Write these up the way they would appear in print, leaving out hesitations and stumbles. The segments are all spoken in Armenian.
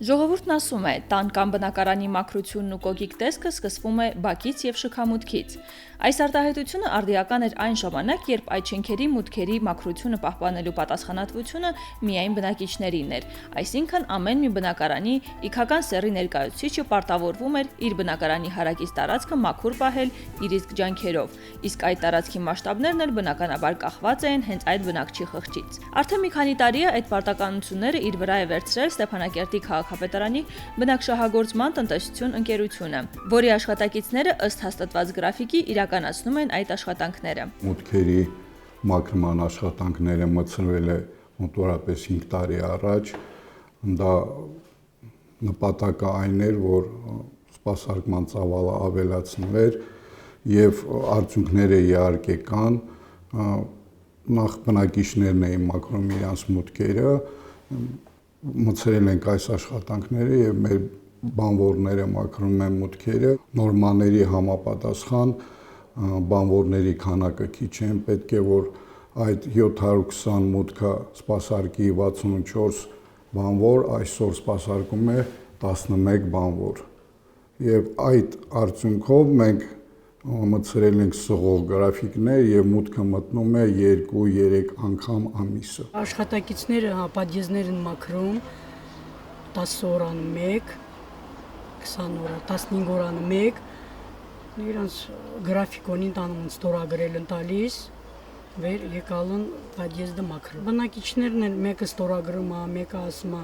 Ժողովուրդն ասում է, տան կամ բնակարանի մաքրությունն ու կոգիկ տեսքը սկսվում է բակից եւ շքամուտքից։ Այս արտահայտությունը արդիական էր այն ժամանակ, երբ այդ շենքերի մուտքերի մաքրությունը պահպանելու պատասխանատվությունը միայն բնակիչներին էր, այսինքն ամեն մի բնակարանի իգական սեռի ներկայացուցիչը պարտավորվում էր իր բնակարանի հարակից տարածքը մաքուր պահել իր իսկ ջանքերով, իսկ այդ տարածքի մասշտաբներն էլ բնականաբար կախված էին հենց այդ բնակչի խղճից։ Արդեն մի քանի տարի է այդ պարտականությունները իր վրա է վերցրել Ստեփանակերտի քաղաքապետարանի բնակչահագործման տնտեսություն ընկերությունը, որի աշխատակիցները ըստ հաստատված գրաֆիկի իրականացնում են այդ աշխատանքները։ Մուտքերի մաքրման աշխատանքները մտցրվել է մոտավորապես 5 տարի առաջ, դա նպատակը այն էր, որ սպասարկման ծավալը ավելացնվեր եւ արդյունքները իհարկե կան, նախ բնակիչներն էին մաքրում իրենց մուտքերը, մտցրել ենք այս աշխատանքները եւ մեր բանվորները մաքրում են մուտքերը, նորմաների համապատասխան բանվորների քանակը քիչ են, պետք է որ այդ 720 մուտքը սպասարկի 64 բանվոր, այսօր սպասարկում է 11 բանվոր եւ այդ արդյունքով մենք մտցրել ենք սղող գրաֆիկներ եւ մուտքը մտնում է 2-3 անգամ ամիսը։ Աշխատակիցները պատիեզներ են մաքրում 10 օրան 1, 20 օր, 15 օրան 1, իրանց գրաֆիկոնին տանում ստորագրել են տալիս, վեր եկալն պատիեզդը մաքրում։ Բնակիչներն են մեկը ստորագրում է, մեկը ասում է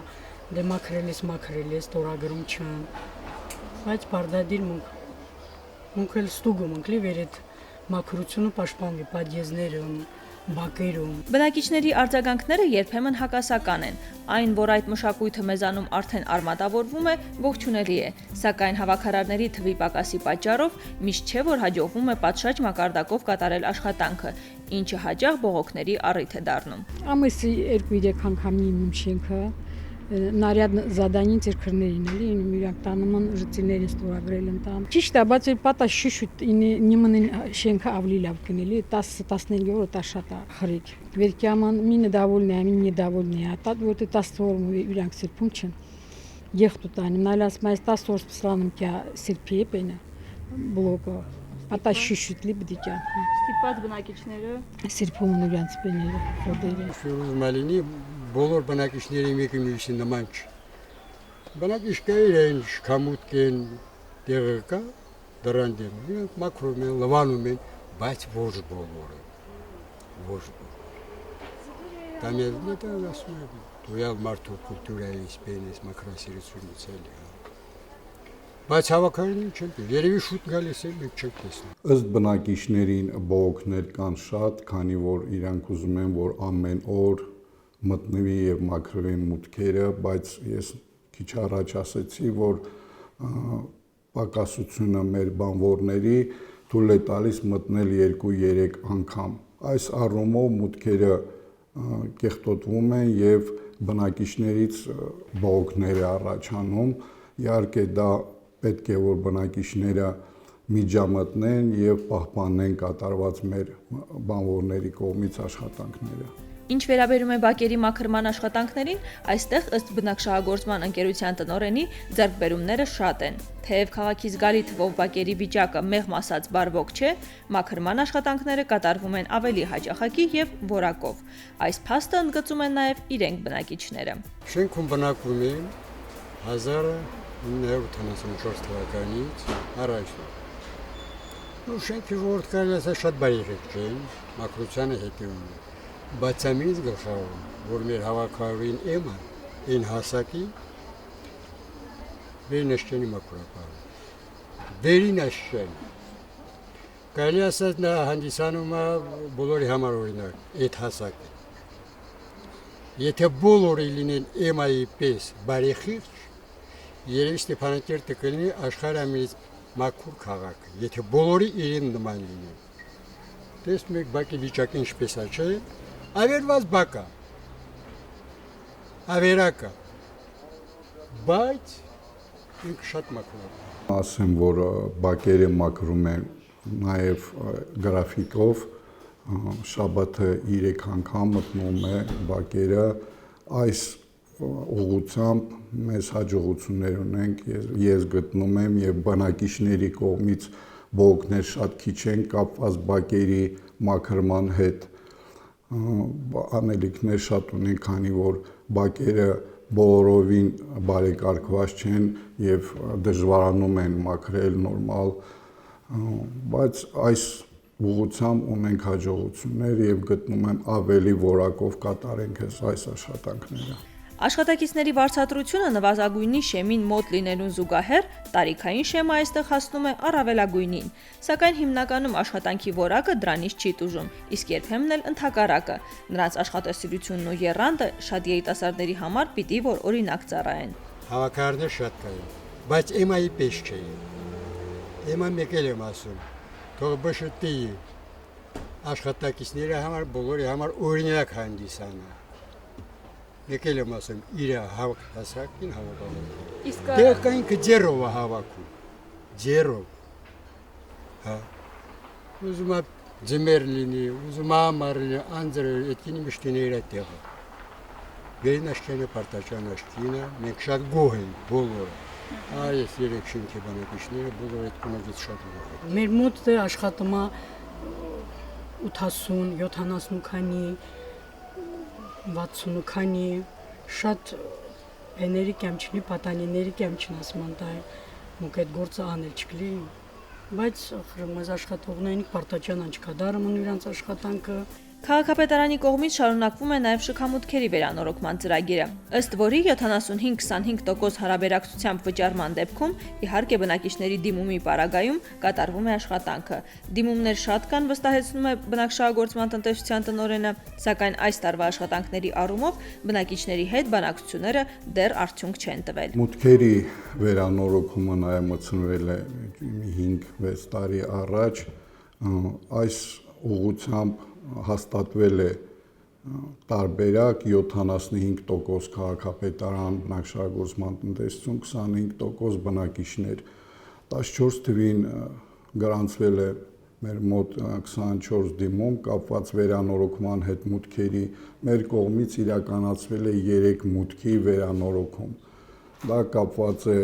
դե մաքրել ես, ստորագրում չեն։ Բայց բարդադիր մունքել ստուգում ընկլի վեր այդ մաքրությունը պաշտպանվի պատիեզներում, բակերում։ Բնակիչների արձագանքները երբեմն հակասական են։ Այն, որ այդ մշակույթը մեզանում արդեն արմատավորվում է, ողջունելի է, սակայն հավաքարարների թվի պակասի պատճառով միշտ չէ, որ հաջողվում է պատշաճ մակարդակով կատարել աշխատանքը, ինչը հաճախ բողոքների առիթ է դառնում։ Ամիսի 2-3 անգամ իմ շենքը նարյադ զադանին циркերներին էլի իրանք տանում են ժծիներին ստորագրել են տամ։ Ճիշտ է, բայց պատա շուշուտ նիմանին շենքը ավելի լավ կնելի 10-15 օրը դա շատ է խրիկ։ Վերքյաման մի недовольный, а մի недовольный, а տա որ 10 օր իրանք սիրփում չեն։ Եղտու տանում, նայլաս մայս 10 օր սպասանում կա սիրփի պենը բլոկը։ Պատա շուշուտ լի բդիկա։ Ստիպված բնակիչները սիրփում են իրանք պեները, ֆոտերը։ Մալինի բոլոր բնակիչների մեկը մյուսի նման չի։ Բնակիչները են շքամուտք են տեղը կա դրան դեմ։ Իրանք մաքրում են, լվանում են, բայց ոչ բոլորը։ Ոչ բոլորը։ Դա մեր դա ասում եմ, դուալ մարդու կուլտուրայի սպենես մաքրասիրությունից էլի։ Բայց հավաքարին չեն, երևի շուտ գալիս են, մենք չենք տեսնում։ Ըստ բնակիչներին բողոքներ կան շատ, քանի որ իրանք ուզում են, որ ամեն օր մտնվի եւ մաքրվի մուտքերը, բայց ես քիչ առաջ ասացի, որ պակասությունը մեր բանվորների թույլ է տալիս մտնել 2-3 անգամ։ Այս առումով մուտքերը կեղտոտվում են եւ բնակիչներից բողոքներ է առաջանում։ Իհարկե դա պետք է որ բնակիչները միջամտնեն եւ պահպանեն կատարված մեր բանվորների կողմից աշխատանքները։ Ինչ վերաբերում է բակերի մաքրման աշխատանքներին, այստեղ ըստ բնակչահագործման ընկերության տնօրենի ձեռքբերումները շատ են։ Թեև քաղաքի զգալի թվով բակերի վիճակը մեղմ ասած բարվոք չէ, մաքրման աշխատանքները կատարվում են ավելի հաճախակի եւ որակով։ Այս փաստը ընդգծում են նաեւ իրենք բնակիչները։ Շենքում բնակվում են 1974 թվականից առաջ։ Ու շենքի ворդ կարելի է շատ բարի չէ, մաքրությանը հետևում է։ Բայց ամենից գլխավորն, որ մեր հավաքարին էմը, այն հասակի, վերին աշկենի մաքրապարը, վերին աշկեն, կարելի ասած նա հանդիսանում է բոլորի համար օրինակ, այդ հասակը, եթե բոլորը լինեն էմայի պես բարեխիղճ, երևի Ստեփանակերտը կլինի աշխարհի ամենից մաքուր քաղաքը, եթե բոլորի իրեն նման լինեն, տեսնում եք բակի վիճակը ինչպես է, չէ՞։ Ավերված բակա, ավերակա, բայց ինք շատ մաքրում է։ Ասեմ, որ բակերը մաքրում են նաև գրաֆիկով, շաբաթը 3 անգամ մտնում է բակերը, այս ուղղությամբ մեզ հաջողություններ ունենք, ես գտնում եմ եւ բնակիչների կողմից բողոքներ շատ քիչ են կապված բակերի մաքրման հետ, անելիքներ շատ ունենք, քանի որ բակերը բոլորովին բարեկարգված չեն եւ դժվարանում են մաքրել նորմալ, բայց այս ուղղությամբ ունենք հաջողություններ եւ գտնում եմ ավելի որակով կատարենք այս աշխատանքները։ Աշխատակիցների վարձատրությունը նվազագույնի շեմին մոտ լինելուն զուգահեռ տարիքային շեմը այստեղ հասնում է առավելագույնին, սակայն հիմնականում աշխատանքի որակը դրանից չի տուժում, իսկ երբեմն էլ ընդհակառակը։ Նրանց աշխատասիրությունն ու եռանդը շատ երիտասարդների համար պիտի որ օրինակ ծառայեն։ Հավաքարներ շատ կային, բայց եմայի պես չէի։ Եմա մեկել եմ ասում, թող բշտի աշխատակիցների համար բոլորի համար օրինակ հանդիսանա։ Եկել եմ ասեմ, իր հասակին հավաքալու։ Իսկ Տեղքային կջերով է հավաքում, ջերով։ Հա։ Ուզում է ձմեր լինի, ուզում է ամառ լինի, անձրը, այդքինի միշտին իր տեղը։ Վերին աշկյանը, պարտաճան աշկինը, մենք շատ գոհ ենք բոլորը։ Այս երեք շենքի բնակիչները բոլորը այդ կոնագից շատ գոհ են։ Մեր մոտ դե աշխատում է 80, 70 քանի 60 քանի շատ էների կամ չնի պատանիների կամ չնասման տայ մոք այդ գործը անել չկլի բայց խրմազ աշխատողներին պարտաճան անչկադարում ունի իրանց աշխատանքը Քաղաքապետարանի կողմից շարունակվում է նաև շքամուտքերի վերանորոգման ծրագիրը, ըստ որի 75-25% հարաբերակցությամբ վճարման դեպքում, իհարկե բնակիչների դիմումի պարագայում կատարվում է աշխատանքը։ Դիմումներ շատ կան, վստահեցնում է բնակչահաղորդման տնտեսության տնօրենը, սակայն այս տարվա աշխատանքների առումով բնակիչների հետ բանակցությունները դեռ արդյունք չեն տվել։ Մուտքերի վերանորոգումը նաև մտցնվել է 5-6 տարի առաջ, այս ուղղությամբ հաստատվել է տարբերակ 75% քաղաքապետարան, բնակչահաղորդման տնտեսություն, 25% բնակիչներ։ 14 թվին գրանցվել է մեր մոտ 24 դիմում կապված վերանորոգման հետ մուտքերի, մեր կողմից իրականացվել է 3 մուտքի վերանորոգում։ Դա կապված է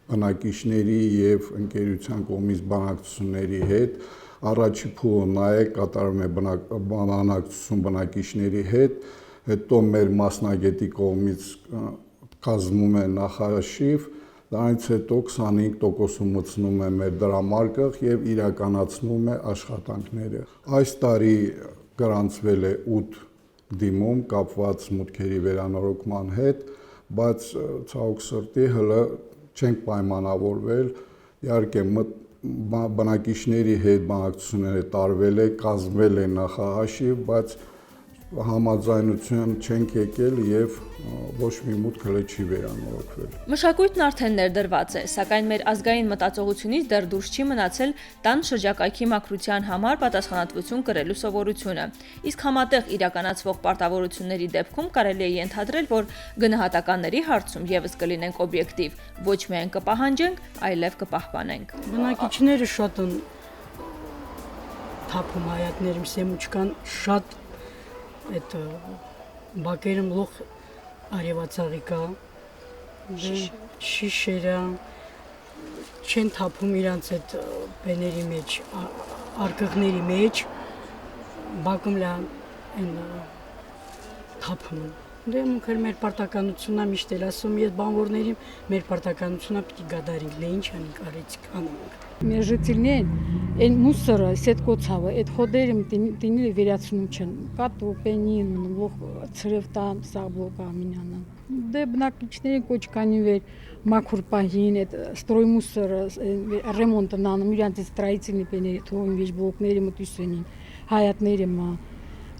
բնակիչների եւ ընկերության կողմից բանակցությունների հետ, առաջի փուլը նայեք կատարում է բանակցություն բնակիչների հետ, հետո մեր մասնագետի կողմից կազմում է նախարաշիվ, դրանից հետո 25% մտցնում է մեր դրամարկղ եւ իրականացնում է աշխատանքները։ Այս տարի գրանցվել է 8 դիմում կապված մուտքերի վերանորոգման հետ, բայց ցավոք սրտի հələ չենք պայմանավորվել, իհարկե բնակիչների հետ բանակցությունները տարվել է, կազմվել է նախահաշիվ, բայց համաձայնություն չենք եկել եւ ոչ մի մուտք հələ չի վերանորոգվել։ Մշակույթն արդեն ներդրված է, սակայն մեր ազգային մտածողությունից դեռ դուրս չի մնացել տան շրջակայքի մաքրության համար պատասխանատվություն կրելու սովորությունը։ Իսկ համատեղ իրականացվող պարտավորությունների դեպքում կարելի է ենթադրել, որ գնահատականների հարցում եւս կլինենք օբյեկտիվ, ոչ միայն կպահանջենք, այլև կպահպանենք։ Բնակիչները շատ են թափում հայատներում սեմուչկան շատ այդ բակերում լող արևածաղիկա շիշերը չեն թափում իրանց այդ բեների մեջ արկղների մեջ բակում լա են թափում դե մուքեր մեր պարտականությունն է միշտ էլ ասում ես բանվորներին մեր պարտականությունն է պիտի գադարենք լե ինչ անենք արեցիք անենք Մեր ժителներին այն մուսորը, սետկոցավը, այդ խոդերը տինի վերացնում չեն, կատու, պենին, լող ծրևտան, սաղբլոկա ամինանը։ Դե բնակիչներին կոչ կանին վեր մաքուր պահին, այդ ստրոյ մուսորը, ռեմոնտն անում, իրանց ստրայցիլնի պեների, թողին վեջ բլոկների մտույսենին, հայատների մա։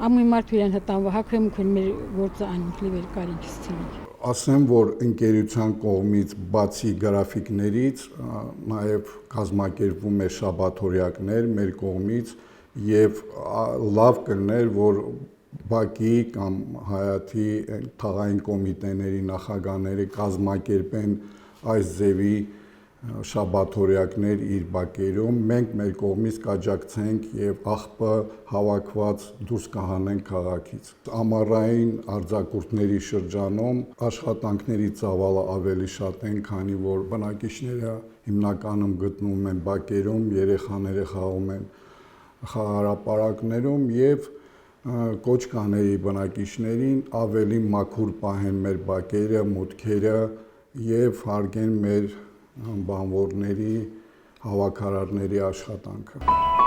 Ամույն մարդ իրան հտանվա հակրեմքն մեր գործը անինք լիվեր կարինք ստինիք։ Ասեմ, որ ընկերության կողմից բացի գրաֆիկներից նաև կազմակերպվում է շաբաթօրյակներ մեր կողմից եւ լավ կլներ, որ բակի կամ հայաթի թաղային կոմիտեների նախագահները կազմակերպեն այս ձևի շաբաթօրյակներ իր բակերում, մենք մեր կողմից կաջակցենք եւ աղբը հավաքված դուրս կհանենք քաղաքից։ Ամառային արձակուրդների շրջանում աշխատանքների ծավալը ավելի շատ են, քանի որ բնակիչները հիմնականում գտնվում են բակերում, երեխաները խաղում են խաղահրապարակներում եւ կոչ կաների բնակիչներին ավելի մաքուր պահեն մեր բակերը, մուտքերը եւ հարգեն մեր բանվորների, հավաքարարների աշխատանքը։